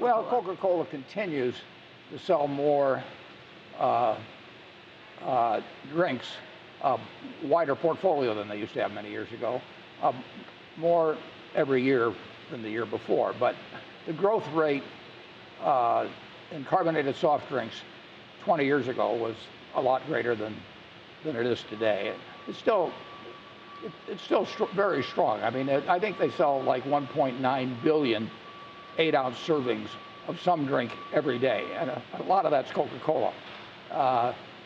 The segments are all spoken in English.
Well, Coca Cola continues to sell more drinks, wider portfolio than they used to have many years ago, more every year than the year before. But the growth rate in carbonated soft drinks 20 years ago was a lot greater than it is today. It's still very strong. I mean, I think they sell like 1.9 billion 8-ounce servings of some drink every day, and a lot of that's Coca Cola.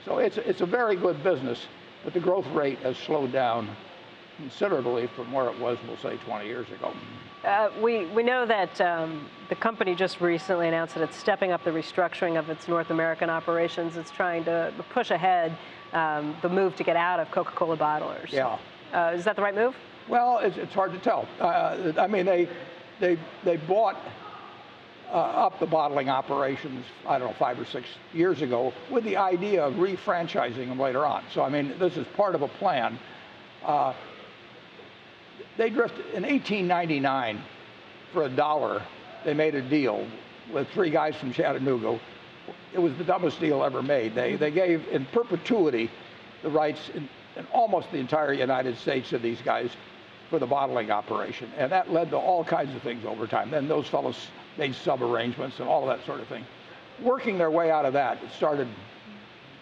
So it's a very good business, but the growth rate has slowed down considerably from where it was, we'll say, 20 years ago. We know that the company just recently announced that it's stepping up the restructuring of its North American operations. It's trying to push ahead the move to get out of Coca Cola bottlers. Yeah. Is that the right move? Well, it's hard to tell. I mean, they bought up the bottling operations, I don't know, 5 or 6 years ago, with the idea of refranchising them later on. So, I mean, this is part of a plan. They drifted in 1899 for $1. They made a deal with 3 guys from Chattanooga. It was the dumbest deal ever made. They gave in perpetuity the rights in almost the entire United States to these guys for the bottling operation, and that led to all kinds of things over time. Then those fellows made sub-arrangements and all of that sort of thing. Working their way out of that, it started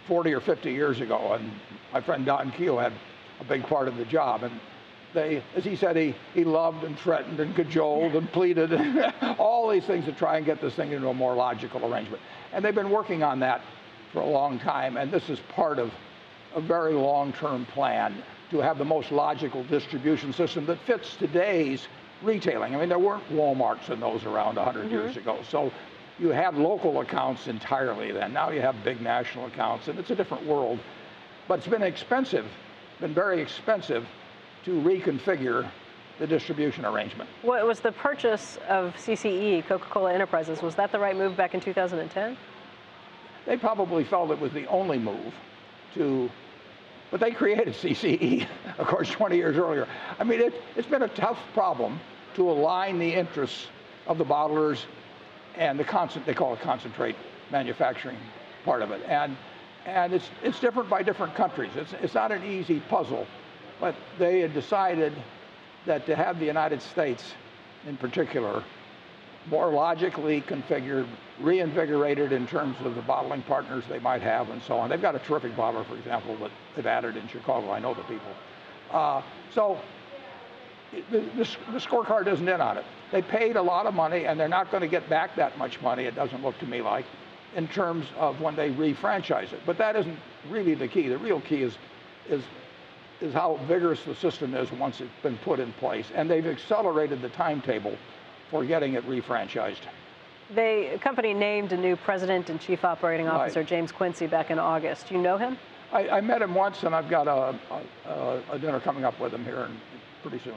40 or 50 years ago, and my friend Don Keogh had a big part of the job. And they, as he said, he loved and threatened and cajoled and pleaded, all these things to try and get this thing into a more logical arrangement. And they've been working on that for a long time, and this is part of a very long-term plan to have the most logical distribution system that fits today's retailing. I mean, there weren't Walmarts and those around 100 years ago. So you had local accounts entirely then. Now you have big national accounts, and it's a different world. But it's been expensive, been very expensive to reconfigure the distribution arrangement. What was the purchase of CCE, Coca-Cola Enterprises, was that the right move back in 2010? They probably felt it was the only move to, but they created CCE, of course, 20 years earlier. I mean, it's been a tough problem to align the interests of the bottlers and they call it concentrate manufacturing part of it. And it's different by different countries. It's not an easy puzzle, but they had decided that to have the United States in particular more logically configured, reinvigorated in terms of the bottling partners they might have and so on. They've got a terrific bottler, for example, that they've added in Chicago. I know the people. So the scorecard isn't in on it. They paid a lot of money, and they're not going to get back that much money, it doesn't look to me like, in terms of when they refranchise it. But that isn't really the key. The real key is how vigorous the system is once it's been put in place. And they've accelerated the timetable for getting it refranchised. The company named a new president and chief operating officer, right, James Quincey, back in August. Do you know him? I met him once, and I've got a dinner coming up with him here pretty soon.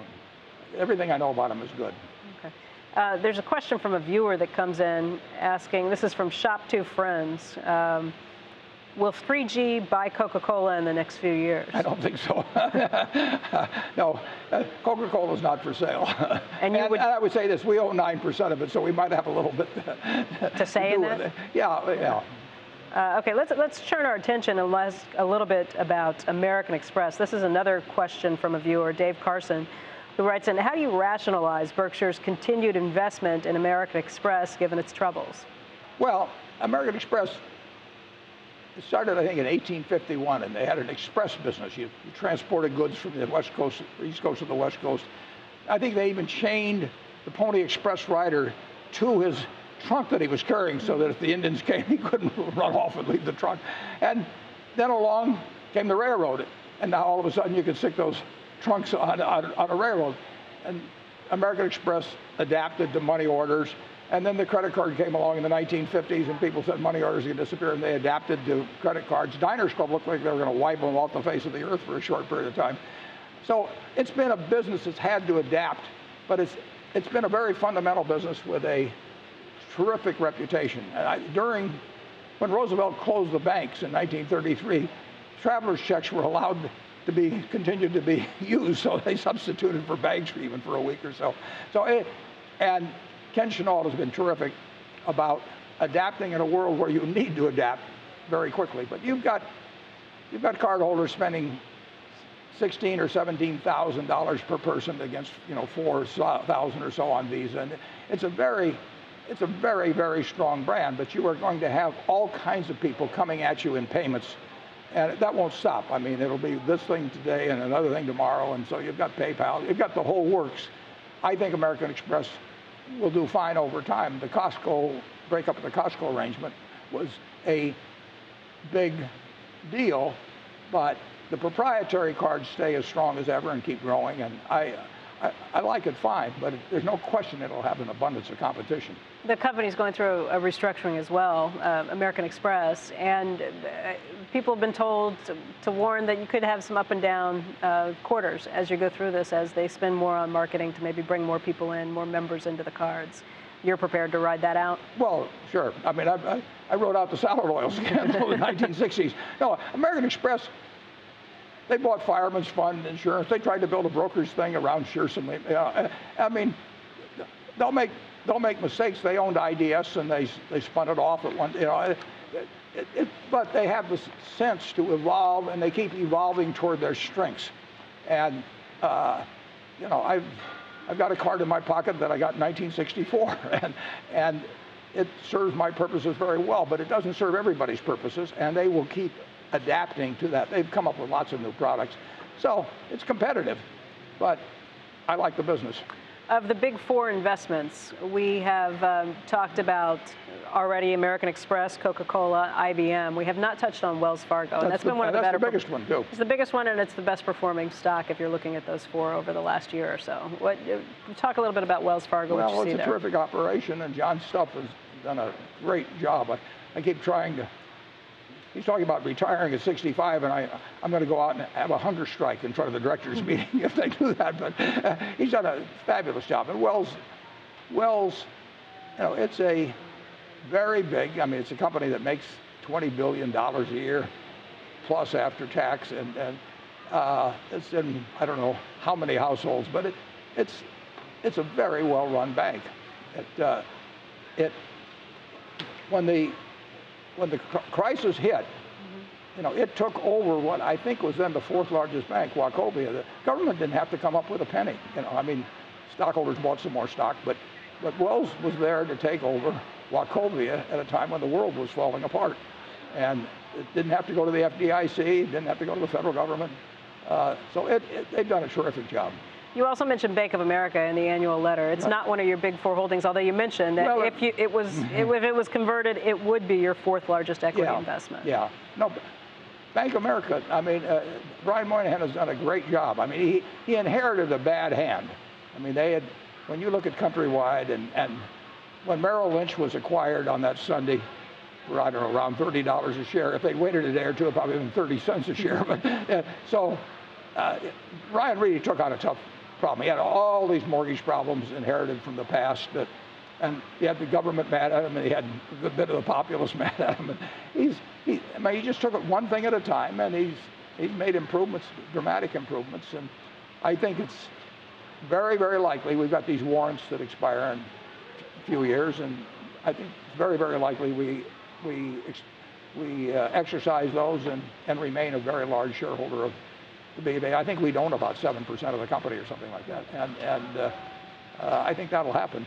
Everything I know about him is good. Okay. There's a question from a viewer that comes in asking, this is from Shop Two Friends, will 3G buy Coca-Cola in the next few years? I don't think so. No, Coca-Cola is not for sale. And I would say this, we own 9% of it, so we might have a little bit to say in that? Yeah. Okay, let's turn our attention a little bit about American Express. This is another question from a viewer, Dave Carson, who writes in, how do you rationalize Berkshire's continued investment in American Express given its troubles? Well, American Express, it started, I think, in 1851, and they had an express business. You transported goods from the West Coast, East Coast to the West Coast. I think they even chained the Pony Express rider to his trunk that he was carrying so that if the Indians came, he couldn't run off and leave the trunk. And then along came the railroad, and now all of a sudden you could stick those trunks on a railroad. And American Express adapted to money orders. And then the credit card came along in the 1950s, and people said money orders are going to disappear, and they adapted to credit cards. Diners Club looked like they were going to wipe them off the face of the earth for a short period of time. So it's been a business that's had to adapt, but it's been a very fundamental business with a terrific reputation. When Roosevelt closed the banks in 1933, traveler's checks were allowed to continued to be used, so they substituted for banks even for a week or so. And Ken Chenault has been terrific. about adapting in a world where you need to adapt very quickly. But you've got cardholders spending $16,000 or $17,000 per person against $4,000 or so on Visa, and it's a very very strong brand. But you are going to have all kinds of people coming at you in payments, and that won't stop. I mean, it'll be this thing today and another thing tomorrow, and so you've got PayPal, you've got the whole works. I think American Express will do fine over time. The Costco breakup of the Costco arrangement was a big deal, but the proprietary cards stay as strong as ever and keep growing, and I like it fine, but there's no question it'll have an abundance of competition. The company's going through a restructuring as well, American Express, and people have been told to warn that you could have some up and down quarters as you go through this, as they spend more on marketing to maybe bring more people in, more members into the cards. You're prepared to ride that out? Well, sure. I mean, I wrote out the salad oil scandal in the 1960s. No, American Express, they bought Fireman's Fund insurance. They tried to build a brokerage thing around Shearson. I mean, they'll make mistakes. They owned IDS and they spun it off at one. But they have the sense to evolve, and they keep evolving toward their strengths. And I've got a card in my pocket that I got in 1964, and it serves my purposes very well. But it doesn't serve everybody's purposes, and they will keep adapting to that. They've come up with lots of new products. So it's competitive, but I like the business. Of the big four investments, we have talked about already American Express, Coca Cola, IBM. We have not touched on Wells Fargo, and that's been one of the better. That's the biggest one, too. It's the biggest one, and it's the best performing stock if you're looking at those four over the last year or so. Talk a little bit about Wells Fargo. Well, what you see it's a terrific operation, and John Stuff has done a great job. I keep trying to. He's talking about retiring at 65, and I'm going to go out and have a hunger strike in front of the directors' meeting if they do that. But he's done a fabulous job. And Wells, it's a very big. I mean, it's a company that makes $20 billion a year, plus after tax, and it's in I don't know how many households, but it's a very well-run bank. When the crisis hit, it took over what I think was then the fourth largest bank, Wachovia. The government didn't have to come up with a penny. I mean, stockholders bought some more stock, but Wells was there to take over Wachovia at a time when the world was falling apart, and it didn't have to go to the FDIC, it didn't have to go to the federal government. So they've done a terrific job. You also mentioned Bank of America in the annual letter. It's not one of your big four holdings, although you mentioned that if it was converted, it would be your fourth largest equity investment. Yeah. No, Bank of America, I mean, Brian Moynihan has done a great job. I mean, he inherited a bad hand. I mean, when you look at Countrywide, and when Merrill Lynch was acquired on that Sunday, for, I don't know, around $30 a share. If they'd waited a day or two, it'd probably been 30 cents a share. But so Ryan really took on a tough problem. He had all these mortgage problems inherited from the past, and he had the government mad at him, and he had a good bit of the populace mad at him. And he just took it one thing at a time, and he's made improvements, dramatic improvements. And I think it's very, very likely we've got these warrants that expire in a few years, and I think it's very, very likely we exercise those and remain a very large shareholder of the BBA. I think we'd own about 7% of the company or something like that, and I think that'll happen.